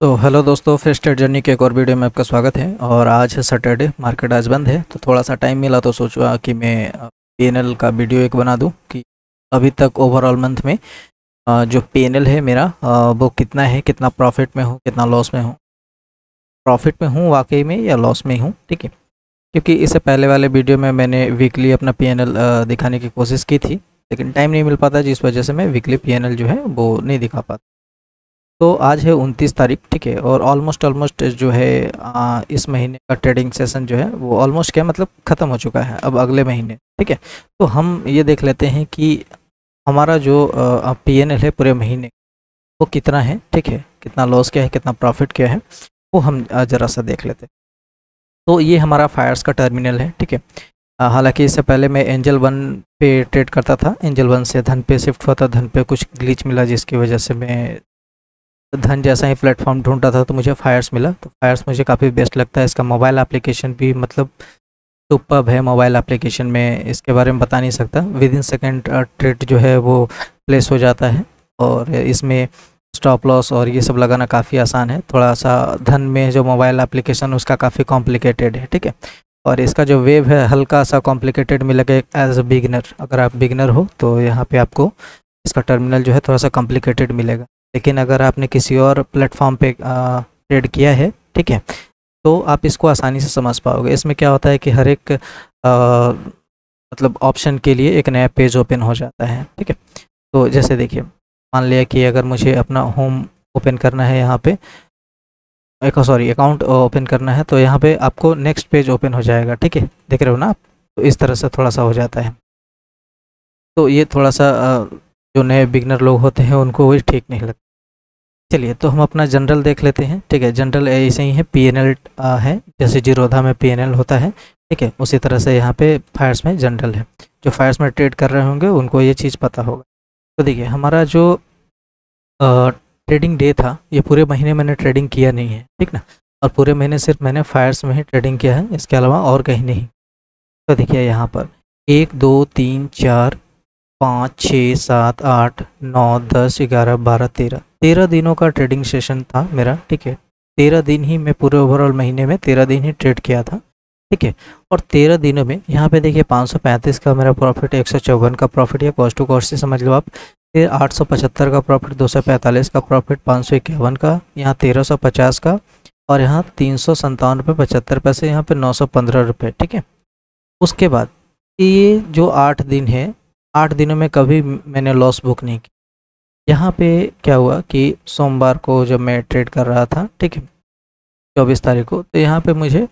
तो हेलो दोस्तों, फिर ट्रेड जर्नी के एक और वीडियो में आपका स्वागत है। और आज है सैटरडे, मार्केट आज बंद है तो थोड़ा सा टाइम मिला तो सोचा कि मैं पीएनएल का वीडियो एक बना दूं कि अभी तक ओवरऑल मंथ में जो पीएनएल है मेरा वो कितना है, कितना प्रॉफिट में हूँ, कितना लॉस में हूँ, प्रॉफिट में हूँ वाकई में या लॉस में हूँ। ठीक है, क्योंकि इससे पहले वाले वीडियो में मैंने वीकली अपना पीएनएल दिखाने की कोशिश की थी, लेकिन टाइम नहीं मिल पाता जिस वजह से मैं वीकली पीएनएल जो है वो नहीं दिखा पाता। तो आज है 29 तारीख। ठीक है, और ऑलमोस्ट ऑलमोस्ट जो है इस महीने का ट्रेडिंग सेशन जो है वो ऑलमोस्ट क्या मतलब ख़त्म हो चुका है। अब अगले महीने ठीक है, तो हम ये देख लेते हैं कि हमारा जो पीएनएल है पूरे महीने वो कितना है। ठीक है, कितना लॉस क्या है, कितना प्रॉफिट क्या है, वो हम ज़रा सा देख लेते हैं। तो ये हमारा फायर्स का टर्मिनल है। ठीक है, हालांकि इससे पहले मैं एंजल वन पे ट्रेड करता था, एंजल वन से धन पे शिफ्ट हुआ था, धन पे कुछ ग्लिच मिला जिसकी वजह से मैं धन जैसा ही प्लेटफॉर्म ढूंढता था तो मुझे फायर्स मिला। तो फायर्स मुझे काफ़ी बेस्ट लगता है। इसका मोबाइल एप्लीकेशन भी मतलब सुपर्ब है। मोबाइल एप्लीकेशन में इसके बारे में बता नहीं सकता, विद इन सेकेंड ट्रेड जो है वो प्लेस हो जाता है। और इसमें स्टॉप लॉस और ये सब लगाना काफ़ी आसान है। थोड़ा सा धन में जो मोबाइल एप्लीकेशन उसका काफ़ी कॉम्प्लिकेटेड है। ठीक है, और इसका जो वेव है हल्का सा कॉम्प्लिकेटेड मिलेगा एज अ बिगनर। अगर आप बिगनर हो तो यहाँ पे आपको इसका टर्मिनल जो है थोड़ा सा कॉम्प्लिकेटेड मिलेगा। लेकिन अगर आपने किसी और प्लेटफॉर्म पे ट्रेड किया है, ठीक है, तो आप इसको आसानी से समझ पाओगे। इसमें क्या होता है कि हर एक मतलब ऑप्शन के लिए एक नया पेज ओपन हो जाता है। ठीक है, तो जैसे देखिए, मान लिया कि अगर मुझे अपना होम ओपन करना है, यहाँ पे एक अकाउंट ओपन करना है, तो यहाँ पे आपको नेक्स्ट पेज ओपन हो जाएगा। ठीक है, देख रहे हो ना आप, तो इस तरह से थोड़ा सा हो जाता है। तो ये थोड़ा सा जो नए बिगनर लोग होते हैं उनको वही ठीक नहीं लगता। चलिए, तो हम अपना जनरल देख लेते हैं। ठीक है, जनरल ऐसे ही है, पीएनएल है, जैसे जीरोधा में पीएनएल होता है। ठीक है, उसी तरह से यहाँ पे फायर्स में जनरल है। जो फायर्स में ट्रेड कर रहे होंगे उनको ये चीज़ पता होगा। तो देखिए, हमारा जो ट्रेडिंग डे था, ये पूरे महीने मैंने ट्रेडिंग किया नहीं है, ठीक ना। और पूरे महीने सिर्फ मैंने फायर्स में ही ट्रेडिंग किया है, इसके अलावा और कहीं नहीं। तो देखिए यहाँ पर 1 2 3 4 5 6 7 8 9 10 11 12 13 दिनों का ट्रेडिंग सेशन था मेरा। ठीक है, 13 दिन ही मैं पूरे ओवरऑल महीने में 13 दिन ही ट्रेड किया था। ठीक है, और 13 दिनों में यहाँ पे देखिए 535 का मेरा प्रॉफिट, 154 का प्रॉफिट, या कॉस्ट टू कॉस्ट से समझ लो आप। फिर 875 का प्रॉफिट, 245 का प्रॉफिट, 551 का, यहाँ 1350 का, और यहाँ 357 रुपये 75 पैसे, यहाँ पे 915 रुपये। ठीक है, उसके बाद ये जो 8 दिन है, 8 दिनों में कभी मैंने लॉस बुक नहीं किया। यहाँ पे क्या हुआ कि सोमवार को जब मैं ट्रेड कर रहा था, ठीक है, 24 तारीख को, तो यहाँ पे मुझे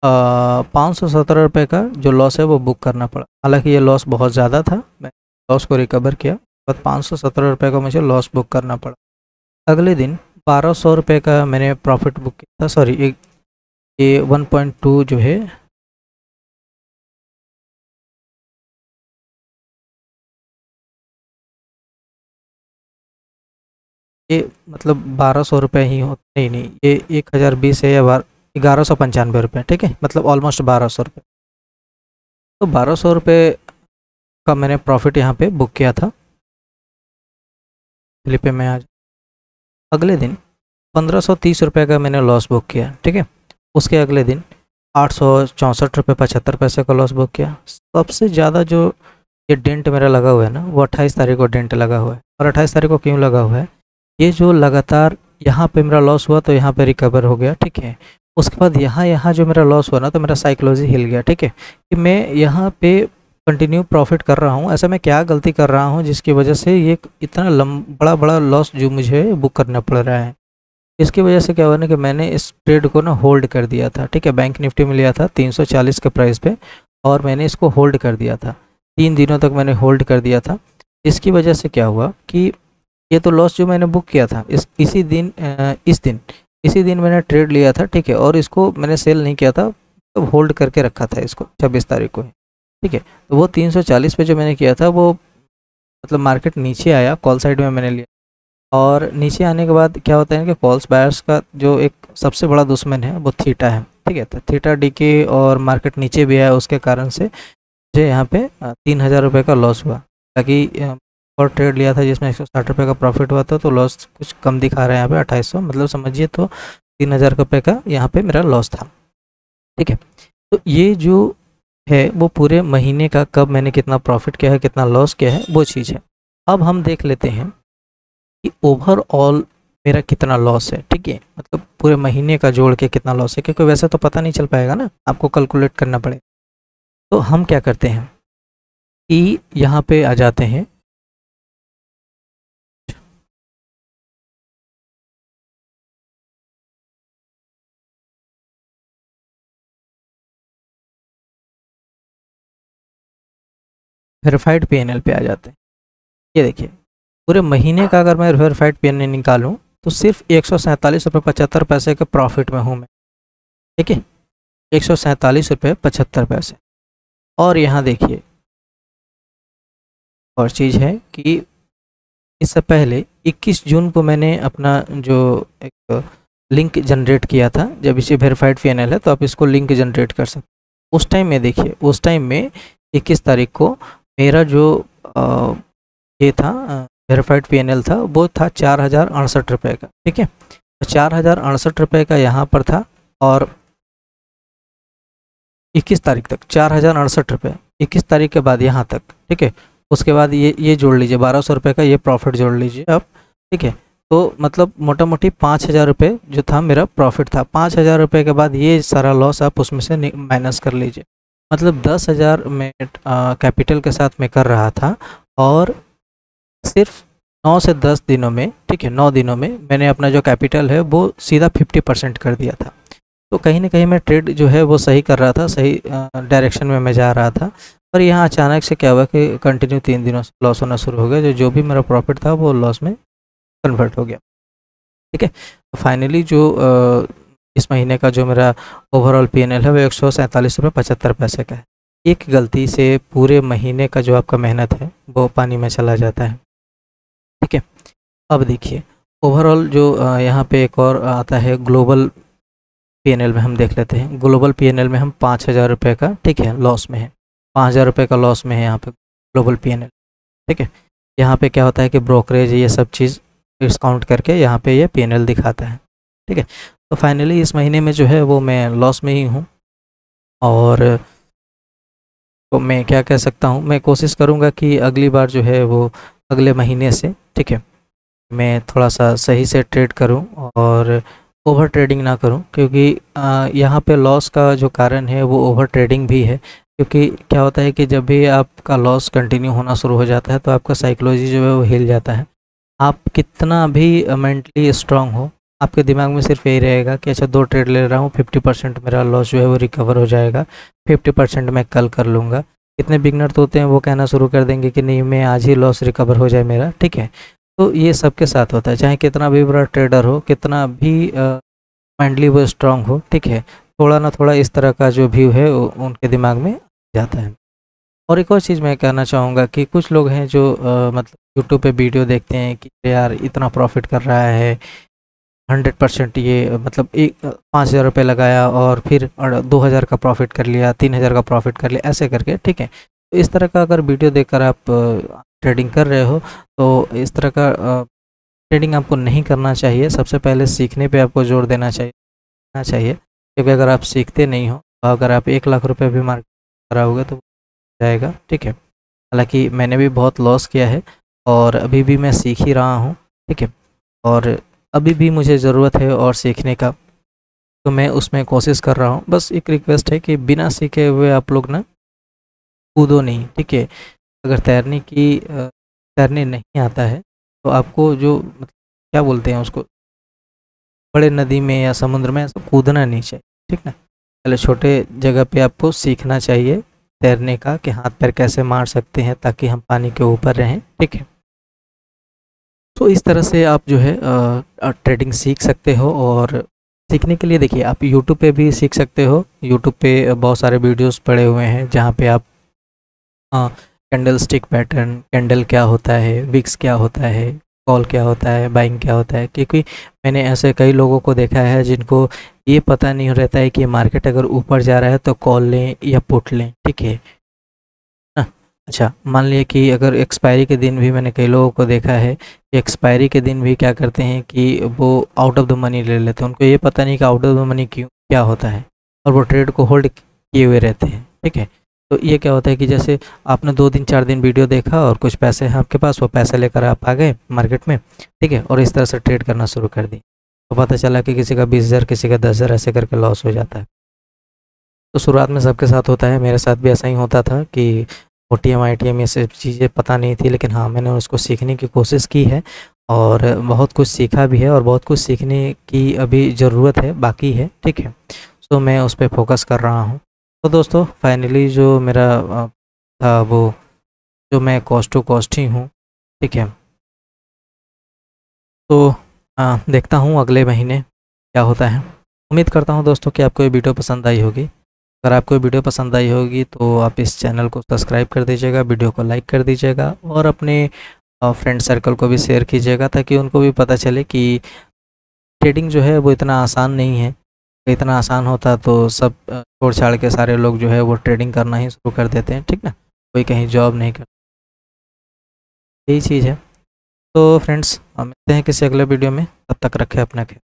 517 रुपये का जो लॉस है वो बुक करना पड़ा। हालांकि ये लॉस बहुत ज़्यादा था, मैं लॉस को रिकवर किया, बट 517 रुपये का मुझे लॉस बुक करना पड़ा। अगले दिन 1200 रुपये का मैंने प्रॉफिट बुक किया था। सॉरी, ये 1.2 जो है, ये मतलब 1200 रुपये ही हो, नहीं नहीं, ये 1020 है, या 1195 रुपये। ठीक है, मतलब ऑलमोस्ट 1200 रुपये। तो 1200 रुपये का मैंने प्रॉफिट यहाँ पे बुक किया था। स्लिप पे मैं आज अगले दिन 1530 रुपये का मैंने लॉस बुक किया। ठीक है, उसके अगले दिन 864 रुपये 75 पैसे का लॉस बुक किया। सबसे ज़्यादा जो ये डेंट मेरा लगा हुआ है ना, वो 28 तारीख को डेंट लगा हुआ है। और 28 तारीख को क्यों लगा हुआ है, ये जो लगातार यहाँ पे मेरा लॉस हुआ तो यहाँ पे रिकवर हो गया। ठीक है, उसके बाद यहाँ यहाँ जो मेरा लॉस हुआ ना, तो मेरा साइकोलॉजी हिल गया। ठीक है, कि मैं यहाँ पे कंटिन्यू प्रॉफिट कर रहा हूँ, ऐसा मैं क्या गलती कर रहा हूँ जिसकी वजह से ये इतना बड़ा बड़ा लॉस जो मुझे बुक करना पड़ रहा है। इसकी वजह से क्या हुआ ना कि मैंने इस ट्रेड को ना होल्ड कर दिया था। ठीक है, बैंक निफ्टी में लिया था 340 के प्राइस पे, और मैंने इसको होल्ड कर दिया था। 3 दिनों तक मैंने होल्ड कर दिया था। इसकी वजह से क्या हुआ कि ये तो लॉस जो मैंने बुक किया था इसी दिन मैंने ट्रेड लिया था। ठीक है, और इसको मैंने सेल नहीं किया था, तो होल्ड करके रखा था इसको 26 तारीख को। ठीक है, तो वो 340 पे जो मैंने किया था वो मतलब मार्केट नीचे आया, कॉल साइड में मैंने लिया। और नीचे आने के बाद क्या होता है कि कॉल्स बायर्स का जो एक सबसे बड़ा दुश्मन है वो थीटा है। ठीक है, तो थीटा डीके और मार्केट नीचे भी आया, उसके कारण से मुझे यहाँ पे 3000 रुपये का लॉस हुआ। ताकि और ट्रेड लिया था जिसमें 160 रुपये का प्रॉफिट हुआ था, तो लॉस कुछ कम दिखा रहा है यहाँ पे 2800, मतलब समझिए तो 3000 रुपये का यहाँ पे मेरा लॉस था। ठीक है, तो ये जो है वो पूरे महीने का कब मैंने कितना प्रॉफिट किया है, कितना लॉस किया है, वो चीज़ है। अब हम देख लेते हैं कि ओवरऑल मेरा कितना लॉस है। ठीक है, मतलब पूरे महीने का जोड़ के कितना लॉस है, क्योंकि वैसे तो पता नहीं चल पाएगा ना, आपको कैलकुलेट करना पड़ेगा। तो हम क्या करते हैं कि यहाँ पे आ जाते हैं, वेरीफाइड पीएनएल पे आ जाते हैं। ये देखिए, पूरे महीने का अगर मैं वेरीफाइड पीएनएल निकालूं तो सिर्फ 147 रुपये 75 पैसे के प्रॉफिट में हूँ मैं। ठीक है, 147 रुपये 75 पैसे। और यहाँ देखिए और चीज़ है कि इससे पहले 21 जून को मैंने अपना जो एक लिंक जनरेट किया था, जब इसे वेरीफाइड पीएनएल है तो आप इसको लिंक जनरेट कर सकते। उस टाइम में देखिए, उस टाइम में 21 तारीख को मेरा जो ये था वेरीफाइड पीएनएल था, वो था 4068 रुपये का। ठीक है, तो 4068 रुपये का यहाँ पर था, और 21 तारीख तक 4068 रुपये, 21 तारीख के बाद यहाँ तक। ठीक है, उसके बाद ये जोड़ लीजिए 1200 रुपये का ये प्रॉफिट जोड़ लीजिए अब। ठीक है, तो मतलब मोटा मोटी 5000 रुपये जो था मेरा प्रॉफिट था। 5000 रुपये के बाद ये सारा लॉस आप उसमें से माइनस कर लीजिए, मतलब 10,000 में कैपिटल के साथ में कर रहा था, और सिर्फ 9 से 10 दिनों में, ठीक है 9 दिनों में मैंने अपना जो कैपिटल है वो सीधा 50% कर दिया था। तो कहीं ना कहीं मैं ट्रेड जो है वो सही कर रहा था, सही डायरेक्शन में मैं जा रहा था। पर यहाँ अचानक से क्या हुआ कि कंटिन्यू 3 दिनों से लॉस होना शुरू हो गया, जो भी मेरा प्रॉफिट था वो लॉस में कन्वर्ट हो गया। ठीक है, तो फाइनली जो इस महीने का जो मेरा ओवरऑल पीएनएल है वो 147 रुपये 75 पैसे का है। एक गलती से पूरे महीने का जो आपका मेहनत है वो पानी में चला जाता है। ठीक है, अब देखिए ओवरऑल जो यहाँ पे एक और आता है ग्लोबल पीएनएल में, हम देख लेते हैं। ग्लोबल पीएनएल में हम 5000 रुपये का, ठीक है, लॉस में है, 5000 रुपये का लॉस में है यहाँ पे ग्लोबल पीएनएल। ठीक है, यहाँ पे क्या होता है कि ब्रोकरेज ये सब चीज़ डिस्काउंट करके यहाँ पे ये पीएनएल दिखाता है। ठीक है, तो फाइनली इस महीने में जो है वो मैं लॉस में ही हूँ, और तो मैं क्या कह सकता हूँ, मैं कोशिश करूँगा कि अगली बार जो है वो अगले महीने से, ठीक है, मैं थोड़ा सा सही से ट्रेड करूँ और ओवर ट्रेडिंग ना करूं, क्योंकि यहाँ पे लॉस का जो कारण है वो ओवर ट्रेडिंग भी है। क्योंकि क्या होता है कि जब भी आपका लॉस कंटिन्यू होना शुरू हो जाता है तो आपका साइकोलॉजी जो है वो हिल जाता है। आप कितना भी मेंटली स्ट्रांग हो, आपके दिमाग में सिर्फ यही रहेगा कि अच्छा 2 ट्रेड ले रहा हूँ, 50% मेरा लॉस जो है वो रिकवर हो जाएगा, 50% मैं कल कर लूँगा। कितने बिगनर तो होते हैं वो कहना शुरू कर देंगे कि नहीं मैं आज ही लॉस रिकवर हो जाए मेरा। ठीक है, तो ये सबके साथ होता है, चाहे कितना भी बड़ा ट्रेडर हो, कितना भी मेंटली वो स्ट्रांग हो। ठीक है, थोड़ा ना थोड़ा इस तरह का जो व्यू है उनके दिमाग में जाता है। और एक और चीज़ मैं कहना चाहूँगा कि कुछ लोग हैं जो मतलब यूट्यूब पे वीडियो देखते हैं कि यार इतना प्रॉफिट कर रहा है 100%, ये मतलब 5000 रुपये लगाया और फिर 2000 का प्रॉफिट कर लिया, 3000 का प्रॉफिट कर लिया, ऐसे करके। ठीक है, तो इस तरह का अगर वीडियो देखकर आप ट्रेडिंग कर रहे हो तो इस तरह का ट्रेडिंग आपको नहीं करना चाहिए। सबसे पहले सीखने पे आपको जोर देना चाहिए, क्योंकि अगर आप सीखते नहीं हो, अगर आप 1 लाख रुपए भी मार्केट कराओगे तो जाएगा। ठीक है, हालांकि मैंने भी बहुत लॉस किया है और अभी भी मैं सीख ही रहा हूँ। ठीक है, और अभी भी मुझे ज़रूरत है और सीखने का, तो मैं उसमें कोशिश कर रहा हूँ। बस एक रिक्वेस्ट है कि बिना सीखे हुए आप लोग ना कूदो नहीं। ठीक है, अगर तैरने नहीं आता है तो आपको जो मतलब क्या बोलते हैं उसको, बड़े नदी में या समुद्र में ऐसा कूदना नहीं चाहिए। ठीक ना, पहले छोटे जगह पे आपको सीखना चाहिए तैरने का, कि हाथ पैर कैसे मार सकते हैं ताकि हम पानी के ऊपर रहें। ठीक है, तो इस तरह से आप जो है ट्रेडिंग सीख सकते हो। और सीखने के लिए देखिए आप यूट्यूब पे भी सीख सकते हो। यूट्यूब पे बहुत सारे वीडियोस पड़े हुए हैं जहाँ पे आप कैंडल स्टिक पैटर्न, कैंडल क्या होता है, विक्स क्या होता है, कॉल क्या होता है, बाइंग क्या होता है, क्योंकि मैंने ऐसे कई लोगों को देखा है जिनको ये पता नहीं रहता है कि मार्केट अगर ऊपर जा रहा है तो कॉल लें या पुट लें। ठीक है ना, अच्छा, मान लिया कि अगर एक्सपायरी के दिन भी मैंने कई लोगों को देखा है कि एक्सपायरी के दिन भी क्या करते हैं कि वो आउट ऑफ द मनी ले लेते हैं। उनको ये पता नहीं कि आउट ऑफ द मनी क्यों क्या होता है, और वो ट्रेड को होल्ड किए हुए रहते हैं। ठीक है, तो ये क्या होता है कि जैसे आपने 2 दिन 4 दिन वीडियो देखा और कुछ पैसे हैं आपके पास, वो पैसे लेकर आप आ गए मार्केट में। ठीक है, और इस तरह से ट्रेड करना शुरू कर दी, तो पता चला कि किसी का 20,000 किसी का 10,000 ऐसे करके लॉस हो जाता है। तो शुरुआत में सबके साथ होता है, मेरे साथ भी ऐसा ही होता था कि ओटीएम आईटीएम ये सब चीज़ें पता नहीं थी, लेकिन हाँ मैंने उसको सीखने की कोशिश की है और बहुत कुछ सीखा भी है, और बहुत कुछ सीखने की अभी ज़रूरत है, बाकी है। ठीक है, सो मैं उस पर फोकस कर रहा हूँ। तो दोस्तों फाइनली जो मेरा था वो, जो मैं कॉस्ट टू कॉस्ट ही हूँ। ठीक है, तो देखता हूँ अगले महीने क्या होता है। उम्मीद करता हूँ दोस्तों कि आपको ये वीडियो पसंद आई होगी। अगर आपको ये वीडियो पसंद आई होगी तो आप इस चैनल को सब्सक्राइब कर दीजिएगा, वीडियो को लाइक कर दीजिएगा, और अपने फ्रेंड सर्कल को भी शेयर कीजिएगा, ताकि उनको भी पता चले कि ट्रेडिंग जो है वो इतना आसान नहीं है। इतना आसान होता तो सब छोड़ छाड़ के सारे लोग जो है वो ट्रेडिंग करना ही शुरू कर देते हैं। ठीक ना, कोई कहीं जॉब नहीं करता, यही चीज़ है। तो फ्रेंड्स, हम मिलते हैं किसी अगले वीडियो में, तब तक रखें अपना ख्याल।